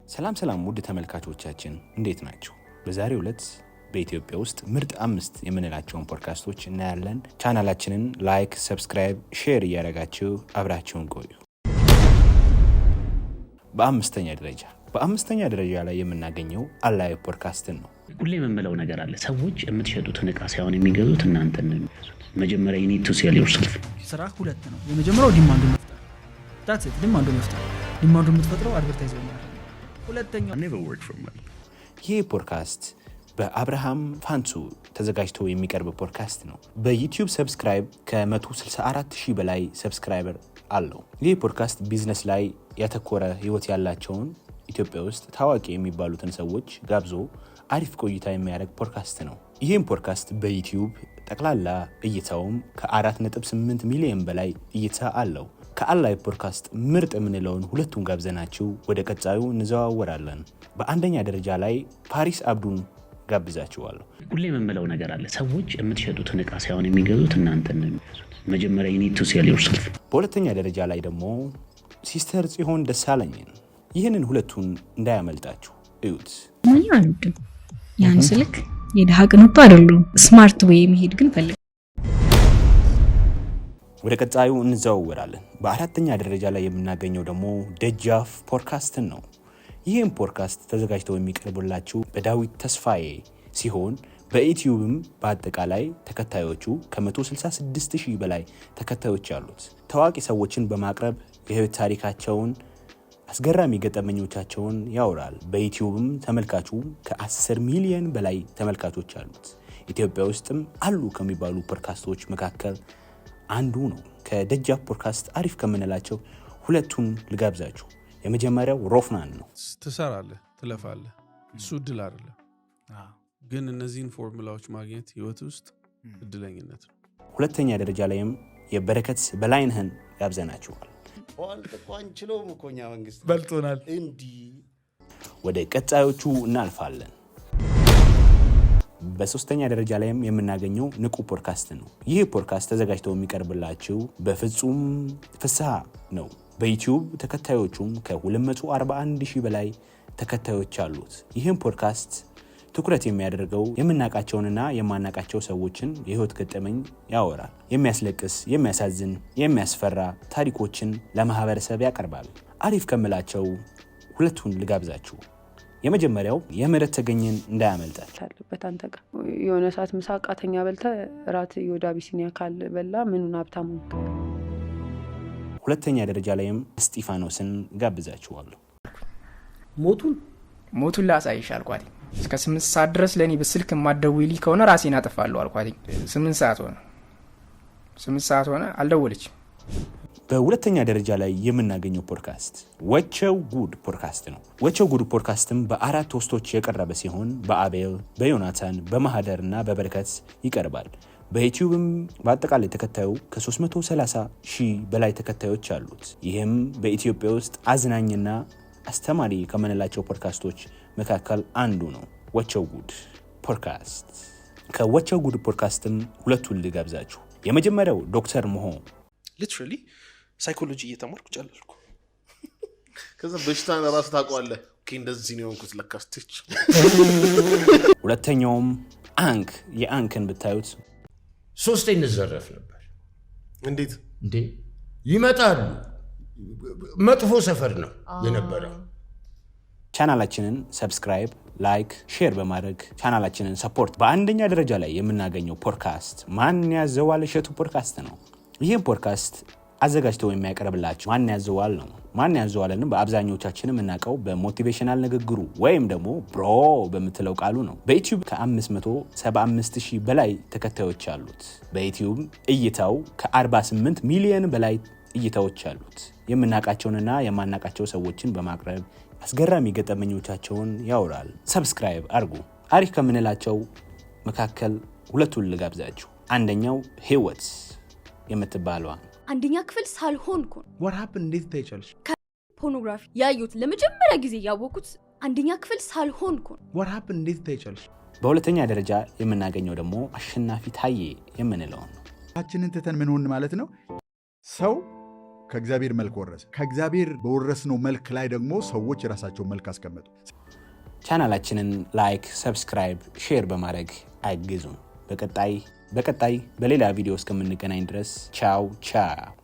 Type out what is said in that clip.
ሰላም ውድ ተመልካቾቻችን እንዴት ናችሁ? በዛሬው ዕለት በኢትዮጵያ ውስጥ ምርጥ 5 የምንላቸውን ፖድካስቶች እናያለን። ቻናላችንን ላይክ፣ ሰብስክራይብ፣ ሼር እያደረጋችሁ አብራችሁን ቆዩ። በአምስተኛ ደረጃ ላይ የምናገኘው አላይቭ ፖድካስትን ነው። ሁሌ የምንለው ነገር አለ። ሰዎች የምትሸጡትን እቃ ሳይሆን የሚገዙት እናንተን ነው የሚገዙት። መጀመሪያ you need to sell yourself። ስራ ሁለት ነው። የመጀመሪያው ዲማንድ መፍጠር። that's it ዲማንድ መፍጠር። ዲማንዱ የምትፈጥረው አድቨርታይዚንግ ነው። ሁለተኛው never work for money። ይህ ፖድካስት በአብርሃም ፋንሱ ተዘጋጅቶ የሚቀርብ ፖድካስት ነው። በዩቲዩብ ሰብስክራይብ ከ164,000 በላይ ሰብስክራይበር አለው። ይህ ፖድካስት ቢዝነስ ላይ ያተኮረ ህይወት ያላቸውን ኢትዮጵያ ውስጥ ታዋቂ የሚባሉትን ሰዎች ጋብዞ አሪፍ ቆይታ የሚያደርግ ፖድካስት ነው። ይህም ፖድካስት በዩቲዩብ ጠቅላላ እይታውም ከ4.8 ሚሊዮን በላይ እይታ አለው። ከአላይቭ ፖድካስት ምርጥ የምንለውን ሁለቱን ጋብዘናችሁ ወደ ቀጣዩ እንዘዋወራለን። በአንደኛ ደረጃ ላይ ፓሪስ አብዱን ጋብዛችኋለሁ። ሁሌ የምንለው ነገር አለ። ሰዎች የምትሸጡትን እቃ ሳይሆን የሚገዙት እናንተን ነው የሚገዙት። መጀመሪያ you need to sell yourself። በሁለተኛ ደረጃ ላይ ደግሞ ሲስተር ጽዮን ደሳለኝን። ይህንን ሁለቱን እንዳያመልጣችሁ እዩት። ማን አልወድም ያን ስልክ የደሃ ቅንጡ አይደሉም። ስማርት ዌይ መሄድ ግን ፈልግ። ወደ ቀጣዩ እንዘዋወራለን። በአራተኛ ደረጃ ላይ የምናገኘው ደግሞ ደጃፍ ፖድካስትን ነው። ይህም ፖድካስት ተዘጋጅተው የሚቀርቡላችሁ በዳዊት ተስፋዬ ሲሆን በዩቲዩብም በአጠቃላይ ተከታዮቹ ከ166,000 በላይ ተከታዮች አሉት። ታዋቂ ሰዎችን በማቅረብ የህይወት ታሪካቸውን፣ አስገራሚ ገጠመኞቻቸውን ያወራል። በዩቲዩብም ተመልካቹ ከ10 ሚሊዮን በላይ ተመልካቾች አሉት። ኢትዮጵያ ውስጥም አሉ ከሚባሉ ፖድካስቶች መካከል አንዱ ነው። ከደጃፍ ፖድካስት አሪፍ ከምንላቸው ሁለቱን ልጋብዛችሁ። የመጀመሪያው ሮፍናን ነው። ትሰራለህ፣ ትለፋለህ፣ እሱ እድል አይደለም። ግን እነዚህን ፎርሙላዎች ማግኘት ህይወት ውስጥ እድለኝነት ነው። ሁለተኛ ደረጃ ላይም የበረከት በላይነህን ጋብዘናችኋል። አንችለውም እኮ እኛ መንግስት በልጦናል። እንዲህ ወደ ቀጣዮቹ እናልፋለን። በሶስተኛ ደረጃ ላይም የምናገኘው ንቁ ፖድካስት ነው። ይህ ፖድካስት ተዘጋጅተው የሚቀርብላችሁ በፍጹም ፍስሐ ነው። በዩቲዩብ ተከታዮቹም ከ241,000 በላይ ተከታዮች አሉት። ይህም ፖድካስት ትኩረት የሚያደርገው የምናቃቸውንና የማናቃቸው ሰዎችን የህይወት ገጠመኝ ያወራል። የሚያስለቅስ፣ የሚያሳዝን፣ የሚያስፈራ ታሪኮችን ለማህበረሰብ ያቀርባል። አሪፍ ከምላቸው ሁለቱን ልጋብዛችሁ። የመጀመሪያው የምህረት ተገኘን እንዳያመልጣችሁ አለበት። አንተ ጋር የሆነ ሰዓት ምሳ ቃተኛ በልተ ራት ይወዳ ቢሲኒያ ካል በላ ምኑን ሀብታሙ። ሁለተኛ ደረጃ ላይም እስጢፋኖስን ጋብዛችኋለሁ። ሞቱን ላሳይሽ አልኳት። እስከ 8 ሰዓት ድረስ ለኔ በስልክ ማደውይልኝ ከሆነ ራሴን አጠፋለሁ አልኳት። 8 ሰዓት ሆነ አልደወለችም። በሁለተኛ ደረጃ ላይ የምናገኘው ፖድካስት ወቸው ጉድ ፖድካስት ነው። ወቸው ጉድ ፖድካስትም በ4 ሆስቶች የቀረበ ሲሆን በአቤል፣ በዮናታን፣ በማህደርና በበረከት ይቀርባል። በዩቲዩብም በአጠቃላይ ተከታዩ ከ330,000 በላይ ተከታዮች አሉት። ይህም በኢትዮጵያ ውስጥ አዝናኝና አስተማሪ ከምንላቸው ፖድካስቶች መካከል አንዱ ነው። ወቸው ጉድ ፖድካስት። ከወቸው ጉድ ፖድካስትም ሁለቱን ልጋብዛችሁ። የመጀመሪያው ዶክተር ሞሆ ሊትራሊ ሳይኮሎጂ እየተማርኩ ጨለልኩ። ከዛ በሽታን ራስ ታውቀዋለህ። እንደዚህ ነው የሆንኩት ለካስቲች። ሁለተኛውም አንክ። የአንክን ብታዩት 3 እንዘረፍ ነበር። እንዴት እንዴ ይመጣሉ። መጥፎ ሰፈር ነው የነበረው። ቻናላችንን ሰብስክራይብ፣ ላይክ፣ ሼር በማድረግ ቻናላችንን ሰፖርት። በአንደኛ ደረጃ ላይ የምናገኘው ፖድካስት ማን ያዘዋል እሸቱ ፖድካስት ነው። ይህም ፖድካስት አዘጋጅተው የሚያቀርብላችሁ ማን ያዘዋል ነው። ማን ያዘዋልን በአብዛኞቻችን የምናውቀው በሞቲቬሽናል ንግግሩ ወይም ደግሞ ብሮ በምትለው ቃሉ ነው። በዩቲዩብ ከ575,000 በላይ ተከታዮች አሉት። በዩቲዩብ እይታው ከ48 ሚሊዮን በላይ እይታዎች አሉት። የምናውቃቸውንና የማናውቃቸው ሰዎችን በማቅረብ አስገራሚ ገጠመኞቻቸውን ያወራል። ሰብስክራይብ አድርጉ። አሪፍ ከምንላቸው መካከል ሁለቱን ልጋብዛችሁ። አንደኛው ህይወት የምትባለዋ አንደኛ ክፍል ሳልሆን ኮን what happened እንዴት ታይቻለሽ? ፖርኖግራፊ ያዩት ለመጀመሪያ ጊዜ ያወቁት አንደኛ ክፍል ሳልሆን ኮን what happened እንዴት ታይቻለሽ? በሁለተኛ ደረጃ የምናገኘው ደግሞ አሸናፊ ታዬ የምንለው ነው። አችንን ተተን ምን ሆነ ማለት ነው? ሰው ከእግዚአብሔር መልክ ወረሰ። ከእግዚአብሔር በወረስነው መልክ ላይ ደግሞ ሰዎች የራሳቸውን መልክ አስቀመጡ። ቻናላችንን ላይክ፣ ሰብስክራይብ፣ ሼር በማድረግ አግዙን። በቀጣይ በሌላ ቪዲዮ እስከምንገናኝ ድረስ ቻው ቻው።